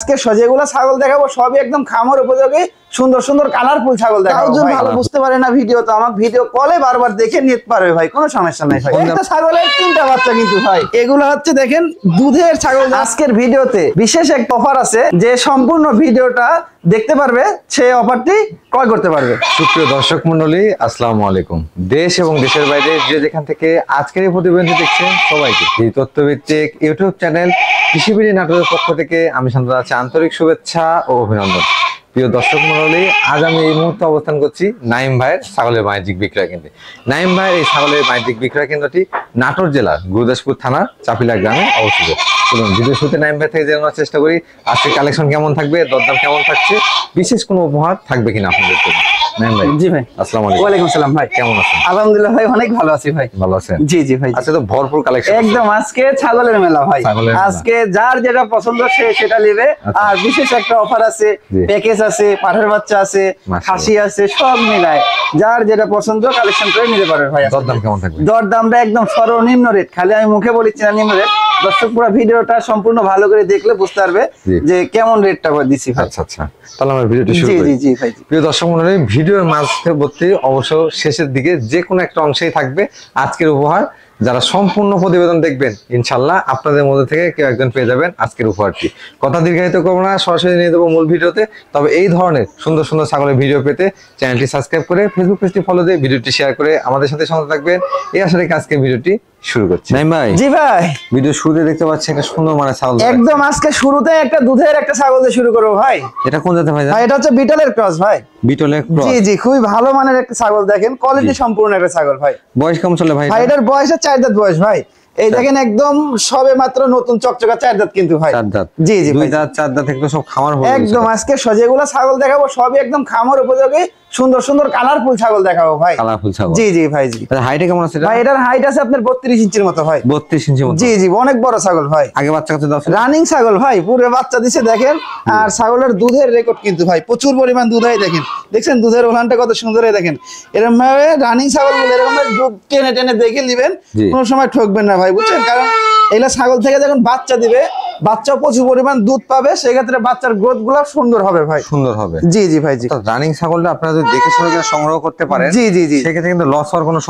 আজকে যেগুলো ছাগল দেখাবো সবই একদম খামার উপযোগী সুন্দর সুন্দর কালারফুল ছাগল দেখাবো। ভালো বুঝতে পারে না ভিডিও, তো আমার ভিডিও কলে বারবার দেখে নিতে পারবে ভাই, কোনো সমস্যা নাই ভাই। একটা ছাগলের 3টা বাচ্চা কিন্তু ভাই, এগুলো হচ্ছে দেখেন দুধের ছাগল। আজকের ভিডিওতে বিশেষ একটা অফার আছে, যে সম্পূর্ণ ভিডিওটা দেখতে পারবে সে অফারটি ক্রয় করতে পারবে। সুপ্রিয় দর্শক মন্ডলী, আসসালামু আলাইকুম। দেশ এবং দেশের বাইরে যে যেখান থেকে আজকের এই প্রতিবেদনটি দেখছেন সবাইকে এই তথ্যভিত্তিক ইউটিউব চ্যানেল কৃষিবিড়ি নাটোরের পক্ষ থেকে আমি শান্ত আছি আন্তরিক শুভেচ্ছা ও অভিনন্দন। প্রিয় দর্শক মন্ডলী, আজ আমি এই মুহূর্তে অবস্থান করছি নাইম ভাইয়ের ছাগলের বাণিজ্যিক বিক্রয় কেন্দ্রে। নাইম ভাইয়ের এই ছাগলের বাণিজ্যিক বিক্রয় কেন্দ্রটি নাটোর জেলার গুরুদাসপুর থানার চাপিলা গ্রামে অবস্থিত। চলুন ভিডিও শুরুতে নাইম ভাই থেকে জানার চেষ্টা করি আজকে কালেকশন কেমন থাকবে, দরদাম কেমন থাকছে, বিশেষ কোনো উপহার থাকবে কিনা আপনাদের জন্য। নাইম ভাই। জি ভাই। আসসালামু আলাইকুম। ওয়ালাইকুম আসসালাম ভাই, কেমন আছেন? আলহামদুলিল্লাহ ভাই, অনেক ভালো আছি ভাই। ভালো আছেন? জি জি ভাই। আচ্ছা, তো ভরপুর কালেকশন একদম আজকে ছাগলের মেলা ভাই। আজকে যার যেটা পছন্দ সে সেটা নেবে। আর বিশেষ একটা অফার আছে, প্যাকেজ আছে, পাঠার বাচ্চা আছে, খাসি আছে, সব মিলায় যার যেটা পছন্দ কালেকশন করে নিতে পারবে ভাই। দরদাম কেমন থাকবে? দরদামটা একদম সর্বনিম্ন রেট, খালি আমি মুখে বলেছি না নিম্ন রেট। দর্শক পুরো ভিডিওটা সম্পূর্ণ ভালো করে দেখলে বুঝতে পারবে যে কেমন রেটটা দিচ্ছি ভাই। আচ্ছা আচ্ছা, তাহলে আমরা ভিডিওটি শুরু করি। জি জি ভাই। প্রিয় দর্শক মণ্ডলী, ভিডিওর মাঝবর্তী অবশ্য শেষের দিকে যে কোনো একটা অংশেই থাকবে আজকের উপহার। যারা সম্পূর্ণ প্রতিবেদন দেখবেন ইনশাল্লাহ আপনাদের মধ্যে থেকে কেউ একজন পেয়ে যাবেন আজকের উপহারটি। কথা দীর্ঘায়িত করবো না, সরাসরি নিয়ে দেবো মূল ভিডিওতে। তবে এই ধরনের সুন্দর সুন্দর ছাগলের ভিডিও পেতে চ্যানেলটি সাবস্ক্রাইব করে ফেসবুক পেজটি ফলো দিয়ে ভিডিওটি শেয়ার করে আমাদের সাথে সঙ্গে থাকবেন। এই আশা রেখে আজকে ভিডিওটি শুরু করছি। নাইম ভাই। জি ভাই। ভিডিও শুরুতে দেখতে পাচ্ছি একটা সুন্দর মানে ছাগল, একদম আজকে শুরুতে একটা দুধের একটা ছাগল দিয়ে শুরু করবো ভাই। এটা কোন জাতের ভাই? ভাই এটা হচ্ছে বিটলের ক্রস ভাই। বিটলের ক্রস? জি জি, খুবই ভালো মানের একটা ছাগল, দেখেন কোয়ালিটি সম্পূর্ণ একটা ছাগল ভাই। বয়স কেমন চলে ভাই? ভাই এটার বয়স 4 দাঁত বয়স ভাই। এই দেখেন একদম সবে মাত্র নতুন চকচকা 4 দাঁত কিন্তু ভাই। 4 দাঁত? জি জি, 2 দাঁত 4 দাঁত থেকে সব খামার হবে একদম। আজকে যেগুলো ছাগল দেখাবো সবই একদম খামার উপযোগী সুন্দর সুন্দর কালারফুল ছাগল দেখাবো ভাই। কালারফুল ছাগল? জি জি ভাই। জি, হাইট কেমন আছে ভাই? এটার হাইট আছে আপনার 32 ইঞ্চির মতো ভাই। 32 ইঞ্চির মতো? জি জি, অনেক বড় ছাগল ভাই। আগে বাচ্চা কাচ্চা দাও? রানিং ছাগল ভাই, পুরো বাচ্চা দিছে দেখেন। আর ছাগলের দুধের রেকর্ড কিন্তু ভাই প্রচুর পরিমাণ দুধ হয়, দেখেন দেখছেন দুধের ওলানটা কত সুন্দর। দেখেন এরকম ভাবে রানিং ছাগল গুলো এরকম দুধ টেনে টেনে দেখে নিবেন, কোনো সময় ঠকবেন না ভাই, বুঝছেন? কারণ এগুলা ছাগল থেকে যখন বাচ্চা দিবে, বাচ্চা প্রচুর পরিমাণ দুধ পাবে, সেক্ষেত্রে বাচ্চার গ্রোথ গুলো সুন্দর হবে ভাই। সুন্দর হবে? জি জি ভাই। জি, রানিং ছাগলটা আপনারা যদি দেখে শুনে সংগ্রহ করতে পারেন, জি জি জি, সেক্ষেত্রে কিন্তু লস হওয়ার কোনো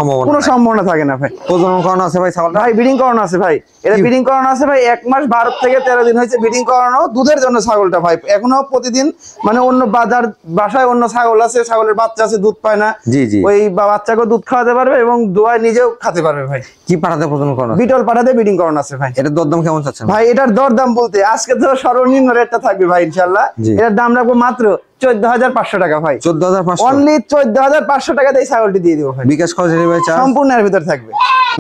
সম্ভাবনা থাকে না ভাই। প্রজনন করানো আছে ভাই ছাগলটা? ভাই ব্রিডিং করানো আছে ভাই। এটা ব্রিডিং করানো আছে ভাই, 1 মাস 12 থেকে 13 দিন হয়েছে ব্রিডিং করানো। দুধের জন্য ছাগলটা ভাই এখনো প্রতিদিন মানে অন্য বাসায় অন্য ছাগল আছে, ছাগলের বাচ্চা আছে, দুধ পায় না। জি জি, ওই বাচ্চাকে দুধ খাওয়াতে পারবে এবং দোয়ায় নিজেও খেতে পারবে ভাই। কি পাঠাতে প্রজনন করানো? বিটল পাঠাতে ব্রিডিং করানো আছে ভাই। এটার দরদাম কেমন চাচ্ছেন ভাই? এটার দরদাম বলতে আজকে তো সর্বনিম্ন রেটটা থাকবে ভাই ইনশাআল্লাহ। এটার দাম রাখবো মাত্র 14,500 টাকা ভাই। 14,500? অনলি 14,500 টাকা দিয়ে ছাগলটি দিয়ে দেবো ভাই। বিকাশ খরচ ভাই সম্পূর্ণ এর ভিতর থাকবে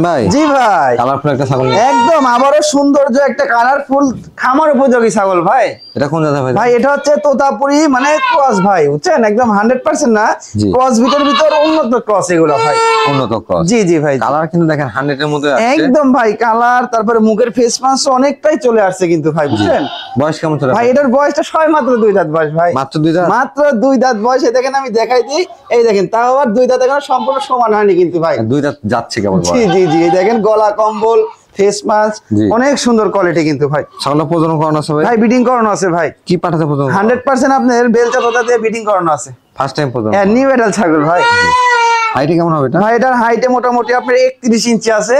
ভাই। জি ভাই। কালারফুল একটা ছাগল, একদম আবারও সৌন্দর্য একটা কালারফুল খামার উপযোগী ছাগল ভাই। এটা কোন জাতের ভাই? ভাই এটা হচ্ছে তোতাপুরি মানে ক্রস ভাই, বুঝছেন? একদম 100% না, ক্রস ভিতর উন্নত ক্রস এগুলো ভাই। উন্নত ক্রস? জি জি ভাই। কালার কিন্তু দেখেন 100 এর মধ্যে আছে একদম ভাই। কালার, তারপরে মুখের ফেস মাস অনেকটাই চলে আসছে কিন্তু ভাই, বুঝছেন? বয়স কেমন চলে ভাই? এটার বয়সটা মাত্র 2 দাঁত বয়স ভাই। মাত্র 2 দাঁত? মাত্র 2 দাঁত বয়স। দেখেন আমি দেখাই দিই, এই দেখেন তাও আবার 2 দাঁত এখনো সম্পূর্ণ সমান হয়নি কিন্তু ভাই। 2 দাঁত যাচ্ছে কেবল? জি জি জি, দেখেন গলা কম্বল, ফেস মাস্ক অনেক সুন্দর কোয়ালিটি কিন্তু ভাই। ছাগল প্রজনন করানো আছে ভাই? ভাই ব্রিডিং করানো আছে ভাই। কি পাঠাতে প্রজনন? 100% আপনার বেলচা তোতা দিয়ে ব্রিডিং করানো আছে। ফার্স্ট টাইম প্রজনন? হ্যাঁ, নিউ এডাল ছাগল ভাই। হাইট কেমন হবে এটা? ভাই এটার হাইটে মোটামুটি আপনার 31 ইঞ্চি আছে।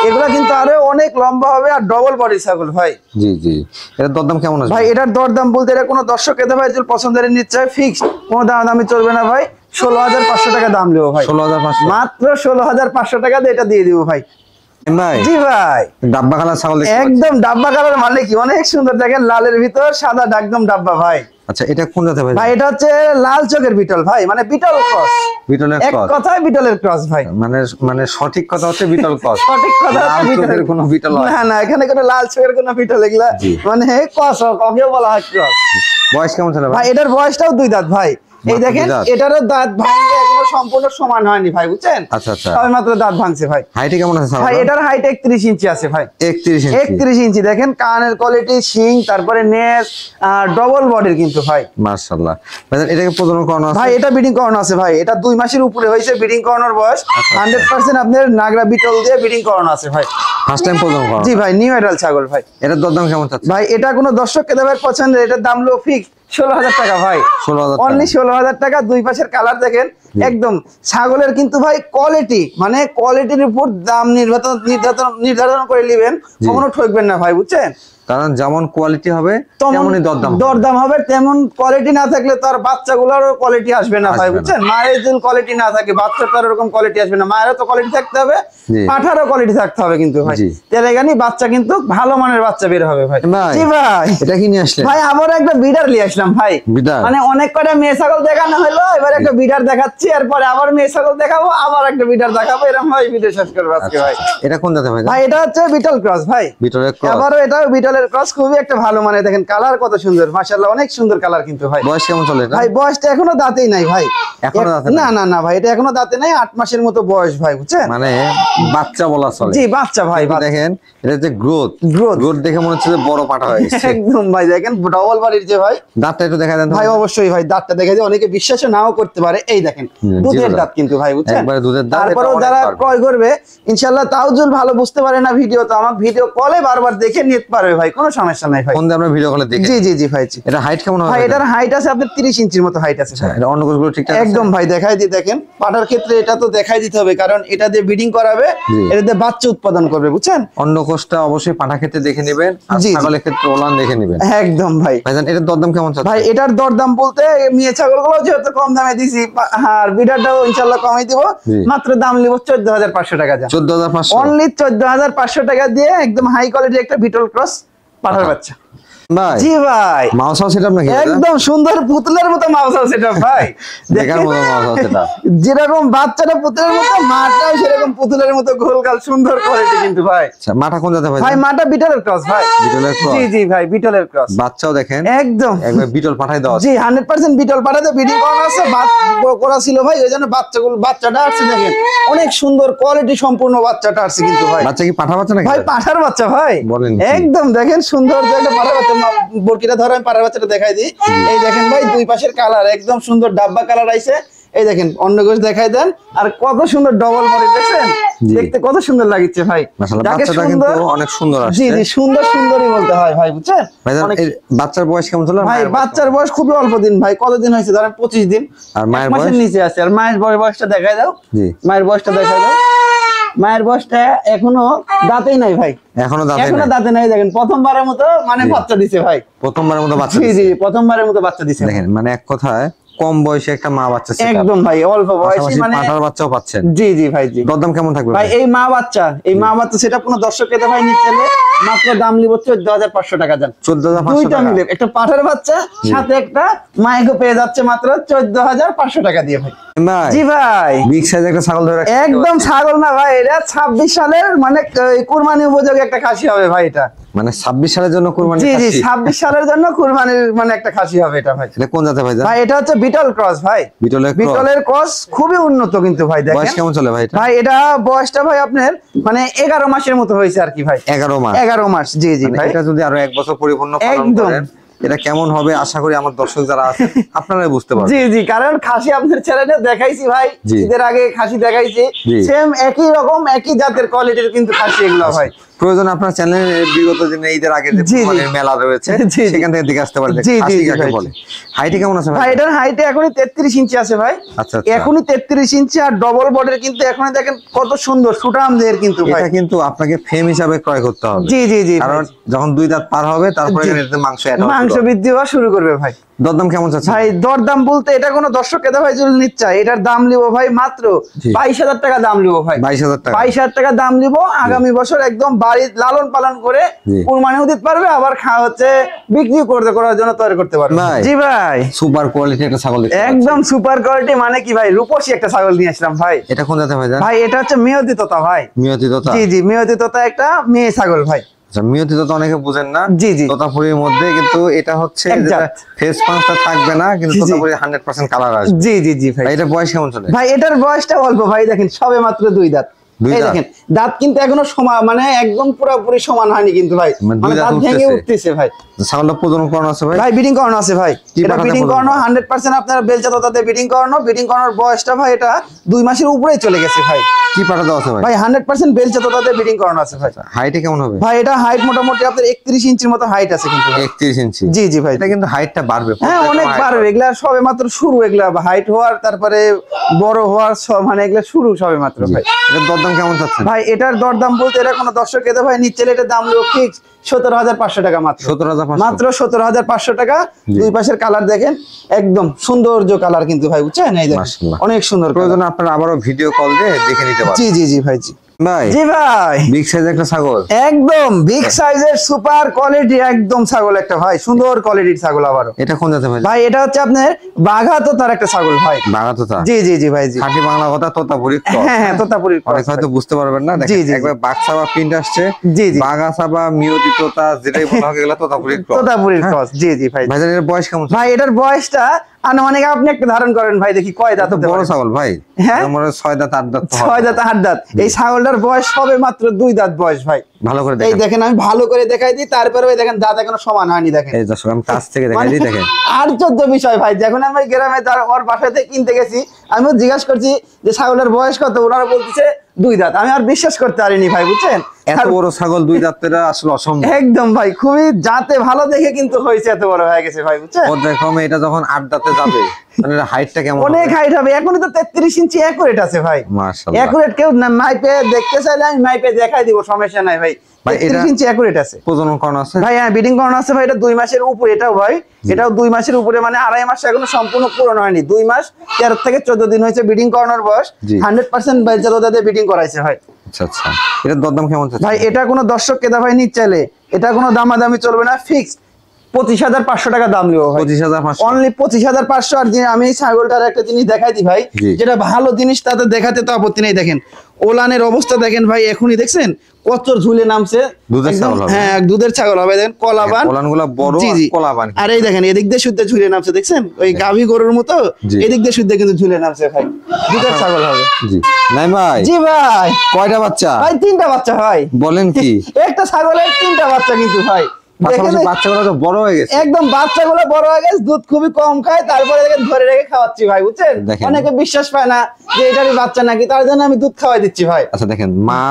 এগুলা কিন্তু আরো অনেক লম্বা হবে আর ডবল বডি ছাগল ভাই। জি জি, এটার দরদাম কেমন আছে ভাই? এটার দরদাম বলতে এটা কোনো দর্শক এতে ভাই যদি পছন্দের নিচ্ছে ফিক্সড, কোনো দামি চলবে না ভাই। 16,500 টাকা দাম নেবো ভাই। 16,500? মাত্র 16,500 টাকা দিয়ে এটা দিয়ে দিব ভাই। ভাই জি ভাই। ডাব্বা কালার ছাগল? একদম ডাব্বা কালার, মানে কি অনেক সুন্দর, দেখেন লালের ভিতর সাদা, একদম ডাব্বা ভাই। আচ্ছা, এটা কোন জাতের ভাই? ভাই এটা হচ্ছে লাল চোখের বিটল ভাই, মানে বিটল ক্রস। বিটলের এক ক্রস? কথায় বিটলের ক্রস ভাই। মানে সঠিক কথা হচ্ছে বিটল ক্রস? সঠিক কথা লাল চোখের কোনো বিটল হয় না? না, এখানে কোনো লাল চোখের কোনো বিটল, এগুলা মানে ক্রস, ককেও বলা হয় ক্রস। বয়স কেমন ছিল ভাই? এটার বয়সটাও 2 দাঁত ভাই। এই দেখেন এটারও দাঁত ভাঙে এখনো সম্পূর্ণ সমান হয়নি ভাই, বুঝছেন? আচ্ছা আচ্ছা, সবে মাত্র দাঁত ভাঙছে ভাই। হাইটে কেমন আছে ভাই এটার হাইট 31 ইঞ্চি আছে ভাই। 31 ইঞ্চি দেখেন, কানের কোয়ালিটি, শিং, তারপরে নেস, ডবল বডির কিন্তু ভাই। মাশাআল্লাহ। ভাই এটাকে প্রজনন করানো আছে? ভাই এটা ব্রিডিং করানো আছে ভাই, এটা 2 মাসের উপরে হয়েছে ব্রিডিং করানোর বয়স। 100% আপনার নাগরা বিটল দিয়ে ব্রিডিং করানো আছে ভাই। ফার্স্ট টাইম প্রজনন করানো? জি ভাই, নিউ এডাল ছাগল ভাই। এটার দরদাম কেমন চাচ্ছেন? ভাই এটা কোনো দর্শককে দেবে পছন্দের, এটার দাম লো ফিক্স 16,000 টাকা ভাই। 16,000 অনলি 16,000 টাকা। দুই পাশের কালার দেখেন একদম ছাগলের কিন্তু ভাই কোয়ালিটি, মানে কোয়ালিটির উপর দাম নির্ধারণ করে নেবেন, কখনো ঠকবেন না ভাই, বুঝছেন? কারণ যেমন কোয়ালিটি হবে তেমনই দরদাম হবে। তেমন কোয়ালিটি না থাকলে তার বাচ্চাগুলোরও কোয়ালিটি আসবে না ভাই, বুঝছেন? মায়ের যদি কোয়ালিটি না থাকে বাচ্চার তার ওরকম কোয়ালিটি আসবে না। মায়েরও তো কোয়ালিটি থাকতে হবে, পাঠারও কোয়ালিটি থাকতে হবে কিন্তু ভাই। তেলেগানি বাচ্চা কিন্তু ভালো মানের বাচ্চা বের হবে ভাই। জি ভাই, এটা কি নিয়ে আসলেন? ভাই আবার একটা বিডার নিয়ে আসলাম ভাই। মানে অনেক কটা মেয়ে ছাগল দেখানো হলো, এবার একটা বিডার দেখাচ্ছি, এরপরে আবার মেয়ে ছাগল দেখাবো, আবার একটা বিডার দেখাবো, এরকম ভাই ভিডিও শেষ করবো আজকে ভাই। এটা কোন জাতের ভাই? ভাই এটা হচ্ছে বিটল ক্রস ভাই। বিটলের ক্রস? আবারও এটাও বিটলের ক্রস, খুবই একটা ভালো মানে, দেখেন কালার কত সুন্দর, মাশাআল্লাহ অনেক সুন্দর কালার কিন্তু ভাই। বয়স কেমন চলে এটা? ভাই বয়সটা এখনো দাঁতেই নাই ভাই, এখনো দাঁতে না না না ভাই, এটা এখনো দাঁতে নাই, 8 মাসের মতো বয়স ভাই, বুঝছেন? মানে বাচ্চা বলা চলে। জি বাচ্চা ভাই। দেখেন এটা যে গ্রোথ দেখে মনে হচ্ছে যে বড় পাঠা হয়ে গেছে একদম ভাই। দেখেন ডবল বাড়ির যে ভাই, দাঁতটা একটু দেখা দেন ভাই। অবশ্যই ভাই, দাঁতটা দেখা যায়, অনেকে বিশ্বাস নাও করতে পারে। এই দেখেন দুধের দাঁত কিন্তু ভাই, বুঝছেন? একবারে দুধের দাঁত। তারপরেও যারা ক্রয় করবে ইনশাআল্লাহ, তাওজুল ভালো বুঝতে পারে না ভিডিও, তো আমার ভিডিও কলে বারবার দেখে নিতে পারবে ভাই, কোনো সমস্যা নাই ভাই। ফোন দিয়ে আমরা ভিডিও কলে দেখি। জি জি জি ভাই। এটা হাইট কেমন হবে? ভাই এটার হাইট আছে আপনার 30 ইঞ্চির মতো হাইট আছে। এটা অন্ডকোষগুলো ঠিকঠাক আছে? একদম ভাই, দেখাই দিই। দেখেন পাটার ক্ষেত্রে এটা তো দেখাই দিতে হবে, কারণ এটা দিয়ে ব্রিডিং করাবে, এটা দিয়ে বাচ্চা উৎপাদন করবে, বুঝছেন? অন্ডকোষটা অবশ্যই পাঠা ক্ষেত্রে দেখে নেবেন, আর ছাগলের ক্ষেত্রে ওলান দেখে নেবেন। একদম ভাই। ভাইজান এটার দরদাম কেমন চাচ্ছেন? ভাই এটার দরদাম বলতে মেয়ে ছাগলগুলো যেহেতু কম দামে দিছি, আর বিডারটাও ইনশাআল্লাহ কমাই দিব, মাত্র দাম নিব 14,500 টাকা। 14,500? অনলি 14,500 টাকা দিয়ে একদম হাই কোয়ালিটির একটা বিটল ক্রস পাঠার বাচ্চা ভাই। জি ভাই, মাউস হাউস সেটআপ নাকি? একদম সুন্দর পুতুলের মতো মাউস হাউস সেটআপ ভাই। দেখার মতো মাউস হাউস সেটআপ। যেরকম বাচ্চাটা পুতুলের মতো, মাটাও সেরকম পুতুলের মতো গোলগাল, সুন্দর কোয়ালিটি কিন্তু ভাই। আচ্ছা, মাটা কোন জাতের ভাই? ভাই মাটা বিটলের ক্রস ভাই। বিটলের ক্রস? জি জি ভাই, বিটলের ক্রস। বাচ্চাও দেখেন একদম একবার বিটল পাঠাই দাও। জি 100% বিটল পাঠাতে ব্রিডিং করানো আছে, করা ছিল ভাই, ওই জন্য বাচ্চাটা আসছে দেখেন, অনেক সুন্দর কোয়ালিটি সম্পূর্ণ বাচ্চাটা আসছে কিন্তু ভাই। বাচ্চা কি পাঠা বাচ্চা নাকি? ভাই পাঠার বাচ্চা ভাই, বলেন একদম দেখেন সুন্দর যে একটা পাঠার বাচ্চা। বরকিটা ধরো, আমি পাঠার বাচ্চাটা দেখাই দিই। এই দেখেন ভাই, দুই পাশের কালার একদম সুন্দর ডাব্বা কালার আইছে। এই দেখেন অন্ডকোষ দেখাই দেন, আর কত সুন্দর ডবল বডি, দেখছেন দেখতে কত সুন্দর লাগছে ভাই। বাচ্চাটা কিন্তু অনেক সুন্দর আসছে। জি জি, সুন্দরই বলতে হয় ভাই, বুঝছেন? বাচ্চার বয়স কেমন ছিল ভাই? বাচ্চার বয়স খুবই অল্প দিন ভাই। কতদিন হয়েছে ধরেন? 25 দিন। আর মায়ের মাসের নিচে আছে। আর মায়ের বয়সটা দেখাই দাও। মায়ের বয়সটা দেখাই দাও। মায়ের বয়সটা এখনো দাঁতেই নাই ভাই, এখনো দাঁতে নাই। দেখেন প্রথমবারের মতো মানে বাচ্চা দিছে ভাই, প্রথমবারের মতো বাচ্চা। জি জি, প্রথমবারের মতো বাচ্চা দিছে। দেখেন মানে এক কথায় কম বয়সে একটা মা বাচ্চা। একদম ভাই, অল্প বয়সী মানে পাঠার বাচ্চাও পাচ্ছেন। জি জি ভাই। জি, দরদাম কেমন থাকবে ভাই? এই মা বাচ্চা সেটা কোনো দর্শক পেতে ভাই নিতে চাইলে মাত্র দাম নিব 14,500 টাকা। যান 14,500 দুইটা মিলে, একটা পাঠার বাচ্চা সাথে একটা মাইকো পেয়ে যাচ্ছে মাত্র 14,500 টাকা দিয়ে ভাই। জি ভাই, বিগ সাইজ একটা ছাগল ধরে রাখছেন। একদম ছাগল না ভাই, এটা 26 সালের মানে কুরবানি উপযোগী একটা খাসি হবে ভাই। এটা মানে 26 সালের জন্য কুরবানি? জি জি, 26 সালের জন্য কুরবানির মানে একটা খাসি হবে এটা ভাই। এটা কোন জাতের ভাই? ভাই এটা হচ্ছে বিটল ক্রস ভাই। বিটলের ক্রস খুবই উন্নত কিন্তু ভাই। দেখেন বয়স কেমন চলে ভাই এটা? ভাই এটা বয়সটা ভাই আপনার মানে 11 মাসের মতো হয়েছে আর কি ভাই। 11 মাস। জি জি ভাই, এটা যদি আরো 1 বছর পরিপূর্ণ পালন করেন এটা কেমন হবে আশা করি আমার দর্শক যারা আছে আপনারাই বুঝতে পারবেন। জি জি, কারণ খাসি আপনাদের চ্যানেলে দেখাইছি ভাই, ঈদের আগে খাসি দেখাইছি, সেম একই রকম একই জাতের কোয়ালিটির কিন্তু খাসি এগুলো ভাই। প্রয়োজন আপনার চ্যানেলে বিগত দিনে ঈদের আগে যে মেলা রয়েছে সেখান থেকে দেখে আসতে পারেন। হাইটে কেমন আছে ভাই? এটার হাইটে এখনই 33 ইঞ্চি আছে ভাই। আচ্ছা, এখনই 33 ইঞ্চি, আর ডবল বডির কিন্তু এখনই দেখেন কত সুন্দর সুঠাম দেহের কিন্তু ভাই। এটা কিন্তু আপনাকে ফ্রেম হিসাবে ক্রয় করতে হবে। জি জি জি, কারণ যখন 2 দাঁত পার হবে তারপরে এটাতে মাংস বৃদ্ধি হওয়া শুরু করবে ভাই। দরদাম কেমন চাচ্ছেন ভাই? দরদাম বলতে এটা কোনো দর্শক কেদা ভাই যদি নিতে চায়, এটার দাম নিব ভাই মাত্র 22,000 টাকা দাম নিব ভাই। 22,000 টাকা দাম নিব। আগামী বছর একদম বাড়ির লালন পালন করে কুরবানিও দিতে পারবে, আবার বিক্রি করার জন্য তৈরি করতে পারবে। জি ভাই, সুপার কোয়ালিটি একটা ছাগল, একদম সুপার কোয়ালিটি মানে কি ভাই, রূপসী একটা ছাগল নিয়ে আসলাম ভাই। এটা কোন জাতের ভাই? ভাই এটা হচ্ছে মেয়তি তোতা ভাই। মেয়তি তোতা? জি জি, মেয়তি তোতা একটা মেয়ে ছাগল ভাই। আচ্ছা, মিয়তিত তো অনেকে বুঝেন না। জি জি, তোতাপুরির মধ্যে কিন্তু এটা হচ্ছে ফেস পাঁচটা থাকবে না, কিন্তু তোতাপুরি 100% কালার আসবে। জি জি জি ভাই। এটা বয়স কেমন চলে ভাই? এটার বয়সটা অল্প ভাই, দেখেন সবে মাত্র 2 দাঁত। এই দেখেন দাঁত কিন্তু এখনো সমান, মানে একদম পুরোপুরি সমান হয়নি কিন্তু ভাই, মানে দাঁত ভেঙে উঠতেছে ভাই। ছাগলটা প্রজনন করানো আছে ভাই? ভাই ব্রিডিং করানো আছে ভাই, এটা ব্রিডিং করানো 100% আপনার বেলচা তোতাতে ব্রিডিং করানো। ব্রিডিং করানোর বয়সটা ভাই এটা 2 মাসের উপরেই চলে গেছে ভাই। কি পাঠা দেওয়া আছে ভাই? ভাই 100% বেলচা তোতাতে ব্রিডিং করানো আছে ভাই। হাইটে কেমন হবে ভাই? এটা হাইট মোটামুটি আপনার 31 ইঞ্চির মতো হাইট আছে কিন্তু। 31 ইঞ্চি? জি জি ভাই। এটা কিন্তু হাইটটা বাড়বে, হ্যাঁ অনেক বাড়বে, এগুলা সবে মাত্র শুরু, এগুলা হাইট হওয়ার তারপরে বড় হওয়ার সব, মানে এগুলা শুরু সবে মাত্র ভাই। এটার দরদাম কেমন চাচ্ছেন ভাই? এটার দরদাম বলতে এটা কোনো দর্শক এতে ভাই নিচ্ছে, এটার দাম হলো ফিক্স 17,500 টাকা মাত্র। 17,500 মাত্র 17,500 টাকা। দুই পাশের কালার দেখেন, একদম সৌন্দর্য কালার কিন্তু ভাই, বুঝছেন? এই দেখেন অনেক সুন্দর। প্রয়োজন আপনারা আবারও ভিডিও কল দিয়ে দেখে নিতে পারেন। জি জি জি ভাই। জি ভাই। জি ভাই। বিগ সাইজের একটা ছাগল, একদম বিগ সাইজের সুপার কোয়ালিটি একদম ছাগল একটা ভাই, সুন্দর কোয়ালিটির ছাগল। আবারও এটা কোন জাতের ভাই? ভাই এটা হচ্ছে আপনার বাঘা তোতার একটা ছাগল ভাই। বাঘা তোতা? জি জি জি ভাই। জি খাঁটি বাংলা কথা, তোতাপুরি ক্রস। হ্যাঁ হ্যাঁ, তোতাপুরির ক্রস। অনেক হয়তো বুঝতে পারবেন না, দেখেন একবার বাঘসাবা প্রিন্ট আসছে। জি জি, বাঘাসাবা মিয়তি তোতা যেটাই বলা হোক, এগুলা তোতাপুরির ক্রস। তোতাপুরির ক্রস। জি জি ভাই। ভাই এর বয়স কেমন? ভাই এটার বয়সটা আনুমানিক আপনি একটা ধারণ করেন ভাই, দেখি কয় দাঁত হতে পারে। বড় ছাগল ভাই, হ্যাঁ 6 দাঁত 8 দাঁত। 6 দাঁত 8 দাঁত। এই ছাগলটার বয়স সবে মাত্র 2 দাঁত বয়স ভাই। ভালো করে দেখেন, এই দেখেন আমি ভালো করে দেখাই দিই, তারপরে ওই দেখেন দাঁত এখনো সমান হয়নি। দেখেন এই দর্শক আমি কাছ থেকে দেখাই দিই, দেখেন আর 14 বিষয় ভাই। যখন আমি গ্রামে তার ওর বাসা থেকে কিনতে গেছি, আমিও জিজ্ঞাসা করছি যে ছাগলের বয়স কত, ওনারা বলতেছে 2 দাঁত। আমি আর বিশ্বাস করতে পারিনি ভাই, বুঝছেন? এত বড় ছাগল 2 দাঁতের আসলে অসম্ভব। একদম ভাই, খুবই জাতে ভালো দেখে কিন্তু হয়েছে, এত বড় হয়ে গেছে ভাই, বুঝছেন? পর্যায়ক্রমে এটা যখন 8 দাঁতে যাবে, মানে হাইটটা কেমন? অনেক হাইট হবে। এখনই তো 33 ইঞ্চি একুরেট আছে ভাই। মাশাআল্লাহ। একুরেট কেউ মাইপে দেখতে চাইলে আমি মাইপে দেখাই দিব, সমস্যা নাই ভাই। 33 ইঞ্চি একুরেট আছে। প্রজনন করানো আছে ভাই? হ্যাঁ ব্রিডিং করানো আছে ভাই। এটা 2 মাসের উপরে, এটাও ভাই এটাও 2 মাসের উপরে, মানে 2.5 মাস এখনো সম্পূর্ণ পূরণ হয়নি। 2 মাস 13 থেকে 14 দিন হয়েছে ব্রিডিং করানোর বয়স। 100% বেলচা তোতাতে ব্রিডিং করাইছে ভাই। আচ্ছা আচ্ছা, এটার দরদাম কেমন চাচ্ছেন ভাই? এটা কোনো দর্শক কেদা ভাই নিতে চাইলে এটা কোনো দামাদামি চলবে না, ফিক্স 25,500 টাকা দাম নিব ভাই। 25,500 অনলি 25,500। আর আমি এই ছাগলটার একটা জিনিস দেখাই দিই ভাই, যেটা ভালো জিনিস তাতে দেখাতে তো আপত্তি নেই। দেখেন ওলানের অবস্থা দেখেন ভাই, এখনই দেখছেন কত ঝুলে নামছে। হ্যাঁ দুধের ছাগল হবে। দেখেন কলাবান, ওলানগুলো বড় আর কলাবান। আর এই দেখেন এদিক দিয়ে শুদ্ধ ঝুলে নামছে, দেখছেন ওই গাভী গরুর মতো এদিক দিয়ে শুদ্ধ কিন্তু ঝুলে নামছে ভাই। দুধের ছাগল হবে। জি নাই ভাই? জি ভাই। কয়টা বাচ্চা ভাই? 3টা বাচ্চা ভাই। বলেন কি? একটা ছাগলের 3টা বাচ্চা কিন্তু ভাই। বাচ্চাগুলো তো বড় হয়ে গেছে, একদম বাচ্চাগুলো বড় হয়ে গেছে, দুধ খুবই কম খায়। তারপরে দেখেন ধরে রেখে খাওয়াচ্ছি ভাই, বুঝছেন? অনেকে বিশ্বাস পায় না যে এটারই বাচ্চা নাকি, তার জন্য আমি দুধ খাওয়াই দিচ্ছি ভাই। আচ্ছা দেখেন মা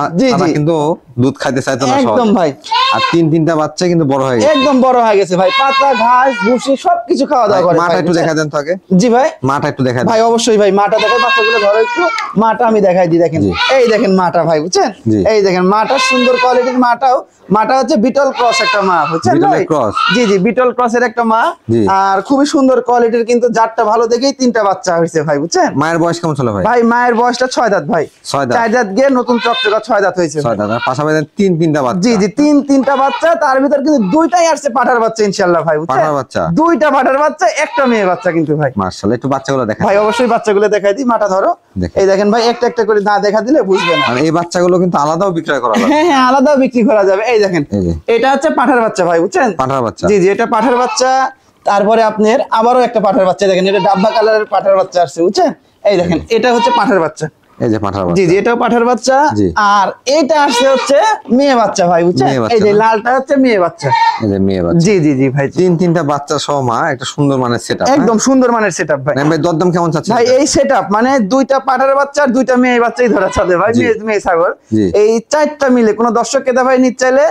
কিন্তু দুধ খাইতে চাইতো না একদম ভাই। আর 3টা বাচ্চা কিন্তু বড় হয়ে গেছে, একদম বড় হয়ে গেছে ভাই। পাতা ঘাস ভুসি সবকিছু খাওয়া দাওয়া করে। মাটা একটু দেখা দেন তো আগে। জি ভাই। মাটা একটু দেখা ভাই অবশ্যই ভাই, মাটা দেখাই। বাচ্চাগুলো ধরো একটু, মাটা আমি দেখাই দিই। দেখেন এই দেখেন মাটা ভাই, বুঝছেন? এই দেখেন মাটা সুন্দর কোয়ালিটির। মাটা হচ্ছে বিটল ক্রস একটা মা, বুঝছেন ভাই? জি জি, বিটল ক্রসের একটা মা, আর খুবই সুন্দর কোয়ালিটির। কিন্তু জাতটা ভালো দেখেই 3টা বাচ্চা হয়েছে ভাই, বুঝছেন? মায়ের বয়স কেমন ছিল ভাই? ভাই মায়ের বয়সটা 6 দাঁত ভাই। 4 দাঁত গিয়ে নতুন চকচকা 6 দাঁত হয়েছে। 6 দাঁত, পাশাপাশি 3টা বাচ্চা। জি জি, 3টা বাচ্চা। তার ভিতর কিন্তু 2টাই আসছে পাঠার বাচ্চা ইনশাআল্লাহ ভাই, বুঝছেন? পাঠার বাচ্চা, 2টা পাঠার বাচ্চা, একটা মেয়ে বাচ্চা কিন্তু ভাই। মাশাআল্লাহ। একটু বাচ্চাগুলো দেখাই ভাই। অবশ্যই বাচ্চাগুলো দেখাই দিই। মাটা ধরো, এই দেখেন ভাই, একটা একটা করে না দেখা দিলে বুঝবে না। আর এই বাচ্চাগুলো কিন্তু আলাদাও বিক্রয় করা যাবে। হ্যাঁ হ্যাঁ, আলাদাও বিক্রি করা যাবে। এই দেখেন এটা হচ্ছে পাঠার বাচ্চা ভাই, বুঝছেন? পাঠার বাচ্চা। জি জি, এটা পাঠার বাচ্চা। তারপরে আপনার আবারও একটা পাঠার বাচ্চা, দেখেন এটা ডাব্বা কালারের পাঠার বাচ্চা আসছে, বুঝছেন? এই দেখেন এটা হচ্ছে পাঠার বাচ্চা। এই যে পাঠার বাচ্চা। জি জি, এটাও পাঠার বাচ্চা। আর এটা আসছে হচ্ছে মেয়ে বাচ্চা ভাই, বুঝছেন? এই যে লালটা হচ্ছে মেয়ে বাচ্চা। এই যে মেয়ে বাচ্চা। জি জি জি ভাই। 3টা বাচ্চা সহ মা, একটা সুন্দর মানের সেটআপ। একদম সুন্দর মানের সেটআপ ভাই। ভাই দরদাম কেমন চাচ্ছেন ভাই? এই সেটআপ মানে 2টা পাঠার বাচ্চা আর 2টা মেয়ে বাচ্চাই ধরা চলে ভাই। মেয়ে ছাগল এই 4টা মিলে কোন দর্শক কেদা ভাই নিতে চাইলে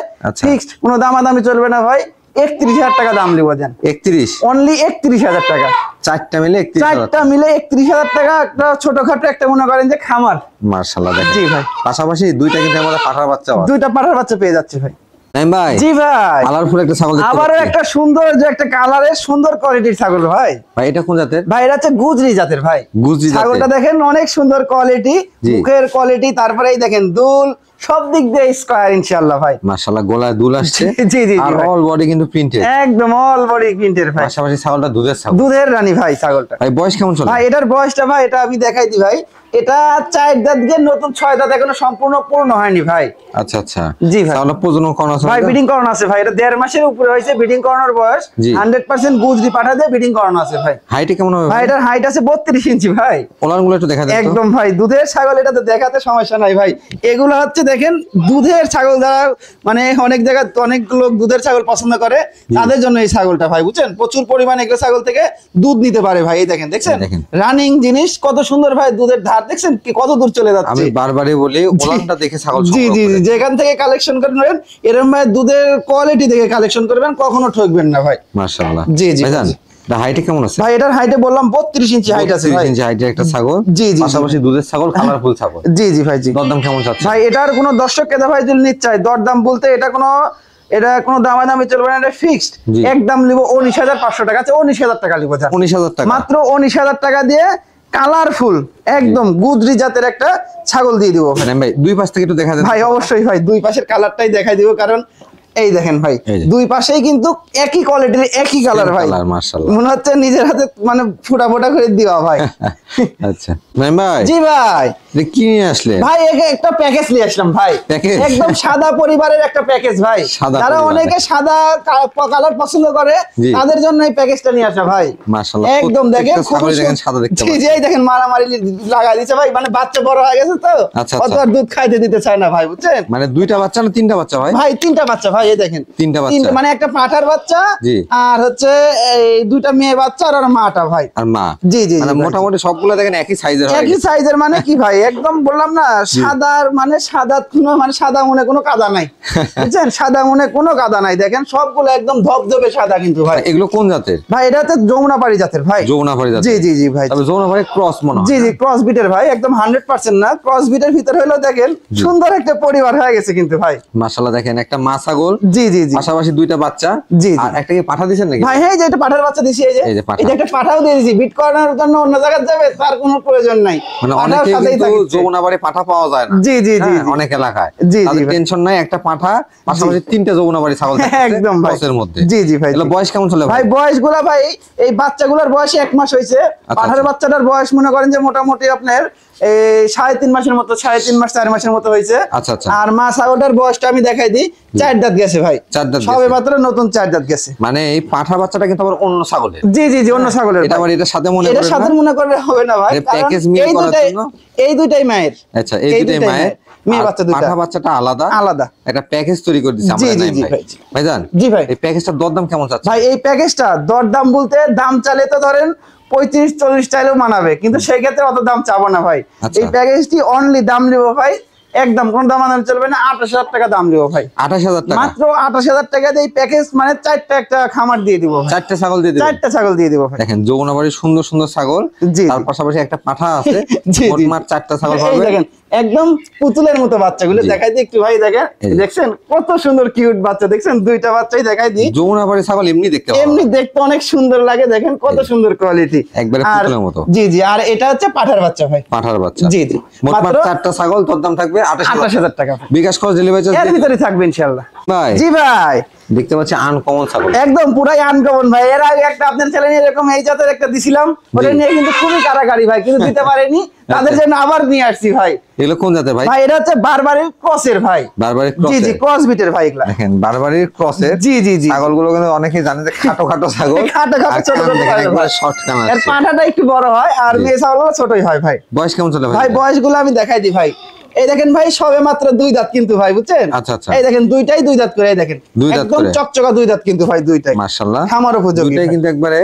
ফিক্সড, কোনো দামাদামি চলবে না ভাই। 31,000 টাকা দাম লিব দেন। 31? অনলি 31,000 টাকা। 4টা মিলে 31,000? 4টা মিলে 31,000 টাকা। একটা ছোটখাটো একটা মনে করেন যে খামার। মাশাআল্লাহ দেখেন। জি ভাই। পাশাপাশি 2টা কিন্তু আমাদের পাঠার বাচ্চা আছে। 2টা পাঠার বাচ্চা পেয়ে যাচ্ছে ভাই। নাই ভাই? জি ভাই। কালারফুল একটা ছাগল দেখতে পাচ্ছি। আবারও একটা সুন্দর যে একটা কালারের সুন্দর কোয়ালিটির ছাগল ভাই। ভাই এটা কোন জাতের? ভাই এটা হচ্ছে গুজরি জাতের ভাই। গুজরি জাতের। ছাগলটা দেখেন অনেক সুন্দর কোয়ালিটি, মুখের কোয়ালিটি। তারপরে এই দেখেন দুল সব দিক দিয়ে স্কয়ার ইনশাআল্লাহ ভাই। মাশাআল্লাহ গলায় দুল আসছে। জি জি আর অল বডি কিন্তু প্রিন্টেড, একদম অল বডি প্রিন্টেড ভাই। পাশাপাশি ছাগলটা দুধের ছাগল, দুধের রানী ভাই ছাগলটা। ভাই বয়স কেমন চলে? ভাই এটার বয়সটা ভাই এটা আমি দেখাই দিই ভাই, এটা 4 দাঁত গিয়ে নতুন 6 দাঁত এখনো সম্পূর্ণ পূর্ণ হয়নি ভাই। আচ্ছা আচ্ছা জি ভাই। তাহলে প্রজনন করানো আছে ভাই? ব্রিডিং করানো আছে ভাই, এটা 1.5 মাসের উপরে হয়েছে। ব্রিডিং করানোর বয়স 100% গুজরি পাঠা দিয়ে ব্রিডিং করানো আছে ভাই। হাইটে কেমন হবে ভাই? এটার হাইট আছে 32 ইঞ্চি ভাই। ওলানগুলো একটু দেখা দেন তো। একদম ভাই দুধের ছাগল, এটাতে দেখাতে সমস্যা নাই ভাই। এগুলো হচ্ছে দেখেন দুধের ছাগল, যারা মানে অনেক জায়গায় অনেক লোক দুধের ছাগল পছন্দ করে, তাদের জন্য এই ছাগলটা ভাই বুঝছেন। প্রচুর পরিমাণে এগুলো ছাগল থেকে দুধ নিতে পারে ভাই। এই দেখেন, দেখছেন রানিং জিনিস কত সুন্দর ভাই। দুধের ধার দেখছেন কি কত দূর চলে যাচ্ছে। আমি বারবারই বলি ওলানটা দেখে ছাগল জি জি জি, যেখান থেকে কালেকশন করবেন এরকম ভাই দুধের কোয়ালিটি দেখে কালেকশন করবেন, কখনো ঠকবেন না ভাই। মাশাআল্লাহ। জি জি ভাইজান হাইটে কেমন আছে? ভাই এটার হাইটে বললাম 32 ইঞ্চি হাইট আছে ভাই। 32 ইঞ্চি হাইটের একটা ছাগল, জি জি, পাশাপাশি দুধের ছাগল, কালারফুল ছাগল। জি জি ভাই জি। দরদাম কেমন যাচ্ছে ভাই? এটার কোনো দর্শক কেদা ভাই যদি নিতে চায়, দরদাম বলতে এটা কোনো দামাদামি চলবে না, এটা ফিক্সড একদম নিব 19,500 টাকা আছে। 19,000 টাকা নিব, 19,000 টাকা মাত্র 19,000 টাকা দিয়ে কালারফুল একদম গুজরি জাতের একটা ছাগল দিয়ে দিব ভাই। দুই পাশ থেকে একটু দেখা দেন ভাই। অবশ্যই ভাই, দুই পাশের কালারটাই দেখাই দিব, কারণ এই দেখেন ভাই দুই পাশেই কিন্তু একই কোয়ালিটির একই কালার ভাই। মাশাআল্লাহ, মনে হচ্ছে নিজের হাতে মানে ফুটা ফুটা করে দিওয়া ভাই। আচ্ছা ভাই। জি ভাই। কি নিয়ে আসলে ভাই? একটা প্যাকেজ নিয়ে আসলাম ভাই, একদম সাদা পরিবারের একটা প্যাকেজ ভাই। যারা অনেকে সাদা কালার পছন্দ করে তাদের জন্য এই প্যাকেজটা নিয়ে আসা ভাই। মাশাআল্লাহ একদম দেখেন সাদা দেখতে পাচ্ছেন। জি এই দেখেন মারামারি লাগাই দিয়েছে ভাই, মানে বাচ্চা বড় হয়ে গেছে তো অত আর দুধ খাইতে দিতে চায় না ভাই বুঝছেন। মানে দুইটা বাচ্চা না তিনটা বাচ্চা ভাই? ভাই তিনটা বাচ্চা ভাই। এই দেখেন তিনটা বাচ্চা, মানে একটা পাঠার বাচ্চা আর হচ্ছে এই দুইটা মেয়ে বাচ্চা আর মাটা ভাই। আর মা? জি জি, মানে মোটামুটি সবগুলো দেখেন একই সাইজের হয়। একই সাইজের মানে কি ভাই? একদম বললাম না সাদার মানে সাদা মানে সাদা মনে কোনো কাদা নাই বুঝছেন। সাদা মনে কোনো কাদা নাই, দেখেন সবগুলো একদম ধবধবে সাদা কিন্তু ভাই। এগুলো কোন জাতের ভাই? এটা হচ্ছে যমুনাপাড়ি জাতের ভাই। যমুনাপাড়ি জাতের? জি জি জি ভাই। তবে যমুনাপাড়ি ক্রস মনে হয়। জি জি ক্রস বিটের ভাই, একদম 100% না, ক্রস বিটের ভিতর হলো দেখেন সুন্দর একটা পরিবার হয়ে গেছে কিন্তু ভাই। মাশাআল্লাহ দেখেন একটা মা ছাগল, জি জি জি, পাশাপাশি দুইটা বাচ্চা। জি আর একটা কি পাঠা দিবেন নাকি ভাই? হ্যাঁ যে এটা পাঠার বাচ্চা দিছি, এই যে একটা পাঠাও দিয়ে দিছি। বিট করানোর জন্য অন্য জায়গায় যাবে তার কোনো প্রয়োজন নাই। মানে অনেকে কিন্তু যমুনাপাড়ি পাঠা পাওয়া যায় না। জি জি জি, অনেক এলাকায় জি তাদের টেনশন নাই, একটা পাঠা পাশাপাশি তিনটা যমুনাপাড়ি ছাগল থাকছে একদম ভাই ক্রসের মধ্যে। জি জি ভাই। এগুলো বয়স কেমন চলে ভাই? বয়সগুলো ভাই এই বাচ্চাগুলোর বয়স 1 মাস হয়েছে। পাঠার বাচ্চাটার বয়স মনে করেন যে মোটামুটি আপনার 3.5 মাসের মতো, 3.5 মাস 4 মাসের মতো হয়েছে। আচ্ছা আচ্ছা। আর মা ছাগলটার বয়সটা আমি দেখাই দিই, 4 দাঁত গেছে ভাই। 4 দাঁত সবে মাত্র নতুন 4 দাঁত গেছে। মানে এই পাঠা বাচ্চাটা কিন্তু আবার অন্য ছাগলের? জি জি জি, অন্য ছাগলের। এটা আবার এটার সাথে মনে করে এটা সাথে মনে করলে হবে না ভাই, প্যাকেজ মিল করার জন্য এই দুইটাই মায়ের। আচ্ছা এই দুইটাই মায়ের, মেয়ে বাচ্চা দুইটা, পাঠা বাচ্চাটা আলাদা আলাদা একটা প্যাকেজ তৈরি করে দিয়েছে আমরা। জি জি ভাই। ভাইজান জি ভাই, এই প্যাকেজটার দরদাম কেমন যাচ্ছে ভাই? এই প্যাকেজটা দরদাম বলতে দাম চালে তো ধরেন 35-40 চাইলেও মানাবে, কিন্তু সেই ক্ষেত্রে অত দাম চাবো না ভাই। এই প্যাকেজটি অনলি দাম নিব ভাই একদম কোন দাম চলবে না, 28,000 টাকা দাম দিব ভাই। 28,000 টাকা? মাত্র 28,000 টাকা দিয়ে প্যাকেজ, মানে 4টা একটা খামার দিয়ে দিব, 4টা ছাগল দিয়ে দিব, 4টা ছাগল দিয়ে দিব ভাই। দেখেন যমুনাপাড়ির সুন্দর সুন্দর ছাগল, তার পাশাপাশি একটা পাঠা আছে, মোট 4টা ছাগল পাবে। দেখেন একদম পুতুলের মতো বাচ্চাগুলো দেখাই দিই একটু ভাই। দেখেন দেখছেন কত সুন্দর কিউট বাচ্চা, দেখছেন দুইটা বাচ্চাই দেখাই দিই। যমুনাপাড়ি ছাগল এমনি দেখতে অনেক সুন্দর লাগে, দেখেন কত সুন্দর কোয়ালিটি, একবারে পুতুলের মতো। জি জি। আর এটা হচ্ছে পাঠার বাচ্চা ভাই, পাঠার বাচ্চা। জি জি। মোট 4টা ছাগল, তোর দাম থাকবে 28,000 টাকা। বিকাশ খরচ ডেলিভারি চার্জ এর ভিতরে থাকবে ইনশাআল্লাহ ভাই। জি ভাই। দেখতে পাচ্ছি আনকমন ছাগল, একদম পুরাই আনকমন ভাই। এর আগে একটা আপনার চ্যানেলে এরকম এই জাতের একটা দিছিলাম, ওটা নিয়ে কিন্তু খুবই কারাকারি ভাই, কিন্তু দিতে পারেনি, তাদের জন্য আবার নিয়ে আসছি ভাই। এগুলো কোন জাতের ভাই? ভাই এটা হচ্ছে বারবারির ক্রসের ভাই। বারবারির ক্রস? জি জি, ক্রস বিটের ভাই এগুলা। দেখেন বারবারির ক্রসের। জি জি জি। ছাগলগুলো কিন্তু অনেকেই জানে যে খাটো খাটো ছাগল, খাটো খাটো ছোট ছোট একবার শর্ট কান আছে, এর পাঠাটা একটু বড় হয় আর মেয়ে ছাগলগুলো ছোটই হয় ভাই। বয়স কেমন চলে ভাই? ভাই বয়সগুলো আমি দেখাই দিই ভাই। এই দেখেন ভাই সবে মাত্র 2 দাঁত কিন্তু ভাই বুঝছেন। আচ্ছা আচ্ছা। এই দেখেন দুইটাই 2 দাঁত করে, এই দেখেন একদম চকচকা 2 দাঁত কিন্তু ভাই, দুইটাই মাশাআল্লাহ খামার উপযোগী, দুইটাই কিন্তু একবারে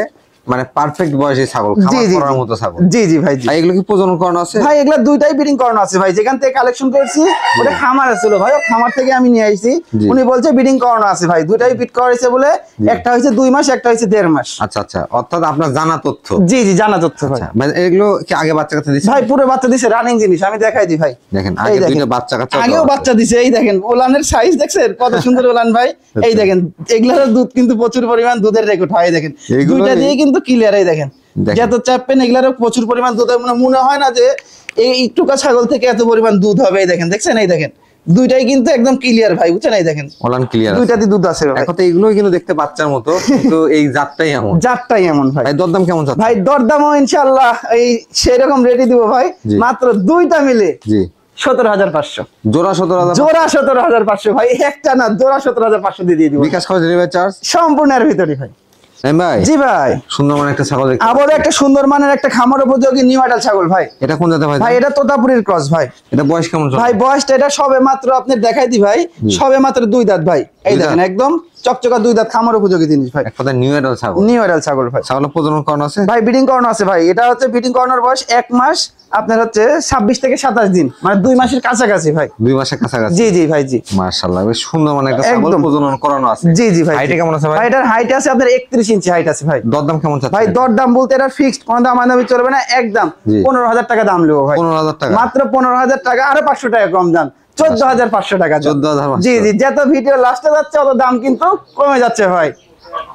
মানে পারফেক্ট বয়সী ছাগল, খামার করার মতো ছাগল। জি জি ভাই। ভাই এগুলো কি প্রজনন করানো আছে? ভাই এগুলা দুইটাই ব্রিডিং করানো আছে ভাই, যেখান থেকে কালেকশন করেছি ওটা খামার ছিল ভাই, খামার থেকে আমি নিয়ে আইছি। উনি বলছে ব্রিডিং করানো আছে ভাই, দুইটাই ব্রিড করাইছে বলে, একটা হইছে 2 মাস, একটা হইছে 1.5 মাস। আচ্ছা আচ্ছা, অর্থাৎ আপনার জানা তথ্য। জি জি জানা তথ্য ভাই। মানে এগুলো কি আগে বাচ্চা কাচ্চা দিছে? ভাই পুরো বাচ্চা দিছে, রানিং জিনিস আমি দেখাই দিই ভাই। দেখেন আগে দুইটা বাচ্চা কাচ্চা, আগেও বাচ্চা দিছে। এই দেখেন ওলানের সাইজ দেখছেন কত সুন্দর ওলান ভাই। এই দেখেন এগুলার দুধ কিন্তু প্রচুর পরিমাণ দুধের রেকর্ড হয়, দেখেন দুইটা দিয়ে কিন্তু ক্লিয়ার। এই দেখেন যত চাপেন এগুলারও প্রচুর পরিমাণ দুধ, মনে হয় না যে এই টুকা ছাগল থেকে এত পরিমাণ দুধ হবে। এই দেখেন দেখছেন, এই দেখেন দুইটাই কিন্তু একদম ক্লিয়ার ভাই, বুঝছেন? এই দেখেন ওলান ক্লিয়ার, দুইটাতে দুধ আছে ভাই। এখন তো এইগুলোই কিন্তু দেখতে বাচ্চার মতো, কিন্তু এই জাতটাই এমন। জাতটাই এমন ভাই। ভাই দরদাম কেমন চাচ্ছেন? ভাই দরদামও ইনশাআল্লাহ এই সেরকম রেডি দিব ভাই, জি। মাত্র দুইটা মিলে জি 17,500 জোড়া 17,000, জোড়া 17,500 ভাই, একটা না জোড়া 17,500 দিয়ে দিব বিকাশ খরচ ডেলিভারি চার্জ সম্পূর্ণ এর ভিতরে ভাই। ভাই জি ভাই, সুন্দর মানে একটা ছাগল দেখতে আবারও একটা সুন্দর মানের একটা খামার উপযোগী নিউ আডাল ছাগল ভাই। এটা কোন জাতের ভাই? ভাই এটা তোতাপুরীর ক্রস ভাই। এটা বয়স কেমন চলে? ভাই বয়সটা এটা সবে মাত্র আপনি দেখাই দি ভাই, সবে মাত্র 2 দাঁত ভাই। এই দুই দেখেন দাঁত? একদম চকচকা 2 দাঁত খামার উপযোগী জিনিস ভাই। এক কথা নিউ এডাল ছাগল। নিউ আডাল ছাগল ভাই। ছাগলের প্রজনন করানো আছে ভাই ব্রিডিং করানো আছে ভাই। এটা হচ্ছে ব্রিডিং করানোর বয়স 1 মাস, আপনার হচ্ছে 26 থেকে 27 দিন, মানে 2 মাসের কাছাকাছি ভাই। 2 মাসের কাছাকাছি। জি জি ভাই জি। মাশাআল্লাহ বেশ সুন্দর মানে একটা ছাগল একদম। প্রজনন করানো আছে। জি জি ভাই। হাইটে কেমন আছে ভাই? ভাই এটার হাইট আছে আপনার 31 ইঞ্চি হাইট আছে ভাই। দরদাম কেমন চাচ্ছেন? ভাই দরদাম বলতে এটা ফিক্সড, কোনো দামাদামি চলবে না, একদম জি। 15,000 টাকা দাম নেবো ভাই। 15,000 টাকা, মাত্র 15,000 টাকা, আরো 500 টাকা কম দাম, 14,500 টাকা দাম। 14,500। জি জি, যত ভিডিও লাস্টে যাচ্ছে অত দাম কিন্তু কমে যাচ্ছে ভাই।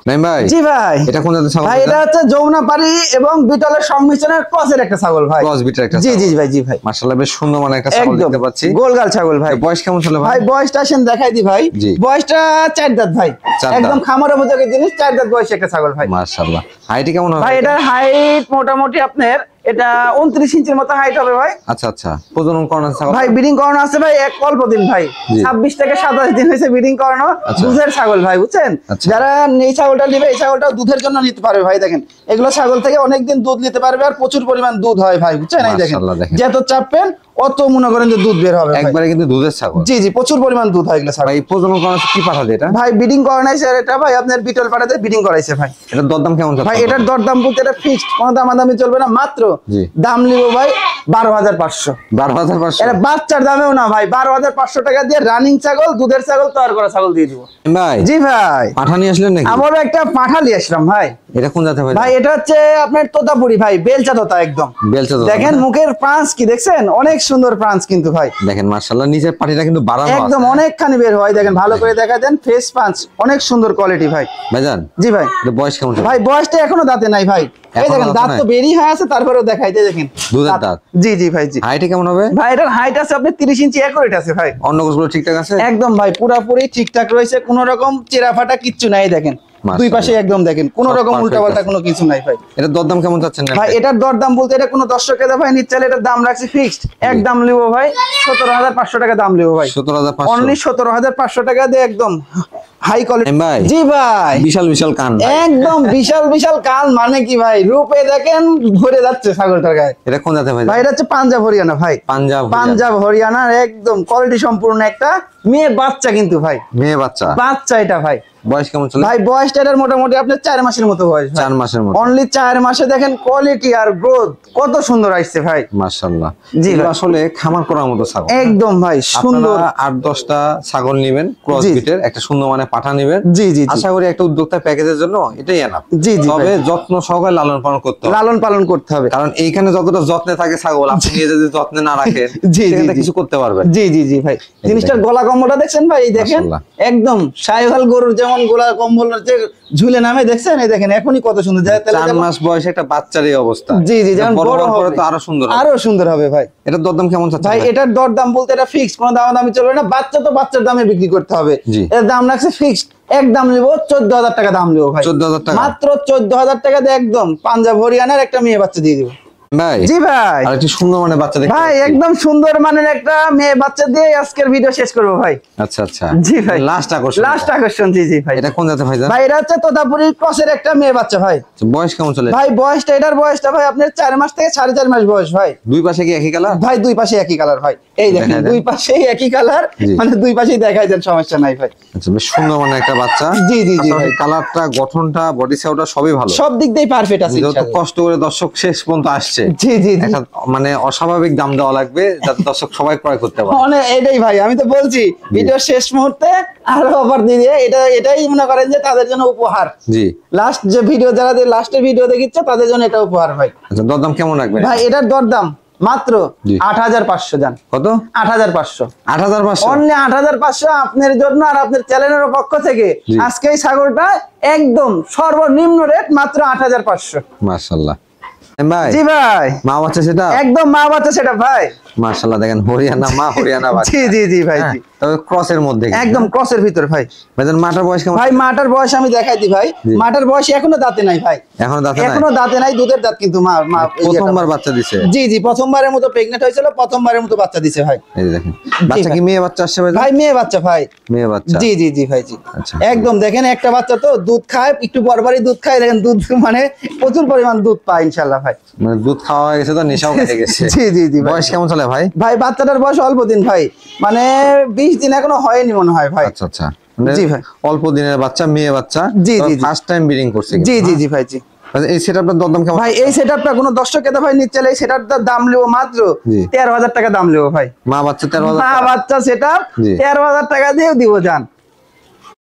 নাই ভাই জি ভাই। এটা কোন জাতের ছাগল? ভাই এটা হচ্ছে যমুনাপাড়ি এবং বিটলের সংমিশ্রণের ক্রসের একটা ছাগল ভাই। ক্রস বিটের একটা জি ছাগল। জি ভাই জি ভাই। মাশাআল্লাহ বেশ সুন্দর মানে একটা ছাগল একদম দেখতে পাচ্ছি। গোলগাল ছাগল ভাই। বয়স কেমন চলে ভাই? ভাই বয়সটা আসেন দেখাই দি ভাই। জি। বয়সটা 4 দাঁত ভাই, 4 দাঁত। একদম খামার উপযোগী জিনিস, 4 দাঁত বয়সী একটা ছাগল ভাই। মাশাআল্লাহ হাইটে কেমন হবে? ভাই এটার হাইট মোটামুটি আপনার এটা 29 ইঞ্চির মতো হাইট হবে ভাই। আচ্ছা আচ্ছা প্রজনন করানো আছে ছাগল? ভাই ব্রিডিং করানো আছে ভাই এক অল্প দিন ভাই, জি। 26 থেকে 27 দিন হয়েছে ব্রিডিং করানো। আচ্ছা। দুধের ছাগল ভাই, বুঝছেন? আচ্ছা। যারা এই ছাগলটা নিবে এই ছাগলটা দুধের জন্য নিতে পারবে ভাই। দেখেন এগুলো ছাগল থেকে অনেকদিন দুধ নিতে পারবে, আর প্রচুর পরিমাণ দুধ হয় ভাই, বুঝছেন? এই দেখেন মাশাআল্লাহ দেখেন। যত চাপবেন অত মনে করেন যে দুধ বের হবে ভাই। একবারে কিন্তু দুধের ছাগল। জি জি, প্রচুর পরিমাণ দুধ হয় এগুলো ছাগল। ভাই প্রজনন করানো আছে কি পাঠা দিয়ে এটা? ভাই ব্রিডিং করাইছে, আর এটা ভাই আপনার বিটল পাড়াতে ব্রিডিং করাইছে ভাই। এটার দরদাম কেমন চাচ্ছেন? ভাই এটার দরদাম বলতে এটা ফিক্সড, কোনো দামাদামি চলবে না, মাত্র জি। দাম নিব ভাই 12,500। 12,500। এটা বাচ্চার দামেও না ভাই, 12,500 টাকা দিয়ে রানিং ছাগল, দুধের ছাগল, তৈরি করা ছাগল দিয়ে দিব ভাই জি ভাই। পাঠা নিয়ে আসলেন নাকি? আমারও একটা পাঠালি আসলাম ভাই। এটা কোন জাতের ভাই? ভাই এটা হচ্ছে আপনার তোতাপুরি ভাই, বেলচা তোতা একদম। বেলচা তোতা। দেখেন মুখের পাঁচ কি দেখছেন, অনেক সুন্দর পাঁচ কিন্তু ভাই। দেখেন মাশাআল্লাহ নিচের পাটিটা কিন্তু বাড়ানো আছে। একদম অনেকখানি বের হয়, দেখেন ভালো করে দেখা দেন, ফেস পাঁচ অনেক সুন্দর কোয়ালিটি ভাই। ভাইজান জি ভাই। এটা বয়স কেমন চলে? ভাই বয়সটা এখনো দাঁতে নাই ভাই, এই এখনো দেখেন দাঁতে দাঁত তো নাই? বেরিয়ে হয়ে আছে, তারপরেও দেখাইতে দেখেন দুধের দাঁত। জি জি ভাই জি। হাইটে কেমন হবে? ভাই এটার হাইট আছে আপনার 30 ইঞ্চি অ্যাকুরেট আছে ভাই। অন্য কোষগুলো ঠিকঠাক আছে? একদম ভাই পুরাপুরি ঠিকঠাক রয়েছে, কোনো রকম চেরা ফাটা কিচ্ছু নাই। দেখেন মাশাআল্লাহ। দুই পাশে একদম দেখেন কোনো সব রকম perfect উল্টা পাল্টা আছে। কোনো কিছু নাই ভাই। এটার দরদাম কেমন চাচ্ছেন? ভাই এটার দরদাম বলতে এটা কোনো দর্শক এদা ভাই নিচ্ছে, এটার দাম রাখছি ফিক্সড, একদম লিবো ভাই 17,500 টাকা দাম লিবো ভাই। 17,500। অনলি 17,500 টাকা দিয়ে একদম হাই কোয়ালিটি ভাই জি ভাই। বিশাল বিশাল কান ভাই। একদম বিশাল বিশাল কাল, মানে কি ভাই রূপে দেখেন ভরে যাচ্ছে ছাগলটার গায়ে। এটা কোন জাতের ভাই? ভাই এটা হচ্ছে পাঞ্জাব হরিয়ানা ভাই। পাঞ্জাব। পাঞ্জাব হরিয়ানার একদম কোয়ালিটি সম্পূর্ণ একটা মেয়ে বাচ্চা কিন্তু ভাই, মেয়ে বাচ্চা। বাচ্চা এটা ভাই। বয়স কেমন চলে? ভাই বয়সটা এটার মোটামুটি আপনার 4 মাসের মতো বয়স। 4 মাসের মতো। অনলি 4 মাসে দেখেন কোয়ালিটি আর গ্রোথ কত সুন্দর আসছে ভাই। মাশাআল্লাহ জি এগুলো ভাই। আসলে খামার করার মতো ছাগল। একদম ভাই সুন্দর। আপনারা 8-10টা ছাগল নেবেন ক্রস জি। বিটের, একটা সুন্দর মানে পাঠা নেবেন। জি জি জি। আশা করি একটা উদ্যোক্তা প্যাকেজের জন্য এটাই এনাফ। জি জি তবে ভাই। যত্ন সহকারে লালন পালন করতে হবে। লালন পালন করতে হবে। কারণ এইখানে যতটা যত্নে থাকে ছাগল, আপনি নিয়ে যদি যত্নে না রাখেন জি, জি, সেখানে জি। কিছু করতে পারবেন। জি জি জি ভাই। জিনিসটার গলা কম্বলটা দেখছেন ভাই, এই দেখেন মাশাআল্লাহ। একদম শাহিওয়াল গরুর যেমন গলা কম্বল যে ঝুলে নামে দেখছেন, এই দেখেন এখনই কত সুন্দর যায়। 4 মাস বয়সে একটা বাচ্চার এই অবস্থা। জি জি, যেমন বড় বড় হওয়ার পরে হবে তো আরো সুন্দর হবে। আরো সুন্দর হবে ভাই। এটার দরদাম কেমন চাচ্ছেন ভাই ভাই? এটার দরদাম বলতে এটা ফিক্স, কোনো দামি চলবে না, বাচ্চা তো বাচ্চার দামে বিক্রি করতে হবে। জি। এর দাম রাখছে ফিক্সড, একদম নিব 14,000 টাকা দাম নিব ভাই। 14,000 টাকা? মাত্র 14,000 টাকা দিয়ে একদম পাঞ্জাব হরিয়ানার একটা মেয়ে বাচ্চা দিয়ে দিব ভাই জি ভাই। আর একটু সুন্দর মানে বাচ্চা দেখতে ভাই পাচ্ছি। একদম সুন্দর মানের একটা মেয়ে বাচ্চা দিয়ে আজকের ভিডিও শেষ করবো ভাই। আচ্ছা আচ্ছা জি ভাই। লাস্ট আকর্ষণ। লাস্ট আকর্ষণ জি জি ভাই। এটা কোন জাতের ভাই? ভাই এটা হচ্ছে তোতাপুরি ক্রসের একটা মেয়ে বাচ্চা ভাই। বয়স কেমন চলে? ভাই বয়সটা এটার বয়সটা ভাই আপনার 4 মাস থেকে 4.5 মাস বয়স ভাই। দুই পাশে কি একই কালার? ভাই দুই পাশে একই কালার ভাই, এই দেখেন দেখাই দেন। দুই পাশেই একই কালার, জি। মানে দুই পাশেই দেখাই দেন, সমস্যা নাই ভাই। আচ্ছা বেশ সুন্দর মানে একটা বাচ্চা। জি জি জি ভাই। কালারটা, গঠনটা, বডি সাউটা সবই ভালো। সব দিক দিয়ে পারফেক্ট আছে যত ইনশাআল্লাহ। কষ্ট করে দর্শক শেষ পর্যন্ত আসছে, জি জি জি। একটা মানে অস্বাভাবিক দাম দেওয়া লাগবে যাতে দর্শক সবাই ক্রয় করতে পারে। মানে এটাই ভাই, আমি তো বলছি ভিডিও শেষ মুহূর্তে আরো অফার দিয়ে দিয়ে, এটাই মনে করেন যে তাদের জন্য উপহার। জি লাস্ট যে ভিডিও যারা লাস্টের ভিডিও দেখিচ্ছে তাদের জন্য এটা উপহার ভাই। আচ্ছা দরদাম কেমন রাখবেন? ভাই এটার দরদাম মাত্র জি। 8,500 জান। কত? 8,500 8,500? অনলি 8,500 আপনার জন্য আর আপনার চ্যানেলের পক্ষ থেকে জি। আজকে এই ছাগলটা একদম সর্বনিম্ন রেট মাত্র 8,500। মাশাআল্লাহ ভাই জি ভাই, মা বাচ্চা সেটা একদম মা বাচ্চা সেটা ভাই। মাশাআল্লাহ, দেখেন হরিয়ানা মা হরিয়ানা বাচ্চা। জি জি জি ভাই, হ্যাঁ, জি তবে ক্রসের মধ্যে কিন্তু। একদম ক্রসের ভিতর ভাই। ভাইজান মাটার বয়স কেমন? ভাই মাটার বয়স আমি দেখাই দিই ভাই, জি। মাটার বয়স এখনো দাঁতে নাই ভাই, এখনো দাঁতে নাই? এখনো দাঁতে নাই, দুধের দাঁত কিন্তু মা মা প্রথমবার বাচ্চা দিছে? জি জি, প্রথমবারের মতো প্রেগনেন্ট হয়েছিল, প্রথমবারের মতো বাচ্চা দিছে ভাই। এই যে দেখেন, বাচ্চা কি ভাই। মেয়ে বাচ্চা আসছে ভাইজান? ভাই মেয়ে বাচ্চা ভাই। মেয়ে বাচ্চা। জি জি জি ভাই, জি আচ্ছা। একদম দেখেন একটা বাচ্চা তো দুধ খায়, একটু পরপরই দুধ খায়, দেখেন দুধ মানে প্রচুর পরিমাণ দুধ পায় ইনশাআল্লাহ ভাই। মানে দুধ খাওয়া হয়ে গেছে তো নেশাও কেটে গেছে। জি জি জি ভাই। বয়স কেমন চলে ভাই? ভাই বাচ্চাটার বয়স অল্প দিন ভাই, মানে 20 দিন এখনো হয়নি মনে হয় ভাই। আচ্ছা আচ্ছা, মানে জি ভাই। অল্প দিনের বাচ্চা, মেয়ে বাচ্চা। জি, জি, জি। ফার্স্ট টাইম ব্রিডিং করছে কিন্তু, জি জি হ্যাঁ? জি ভাই, জি আচ্ছা, এই সেটআপটার দরদাম কেমন? ভাই এই সেটআপটা কোনো দর্শক এটা ভাই নিচ্ছে, এই সেটআপটার দাম নেবো মাত্র জি। 13,000 টাকা দাম নেবো ভাই। মা বাচ্চা 13,000 মা টাকা? বাচ্চা সেটআপ জি। 13,000 টাকা দিয়েও দিব জান।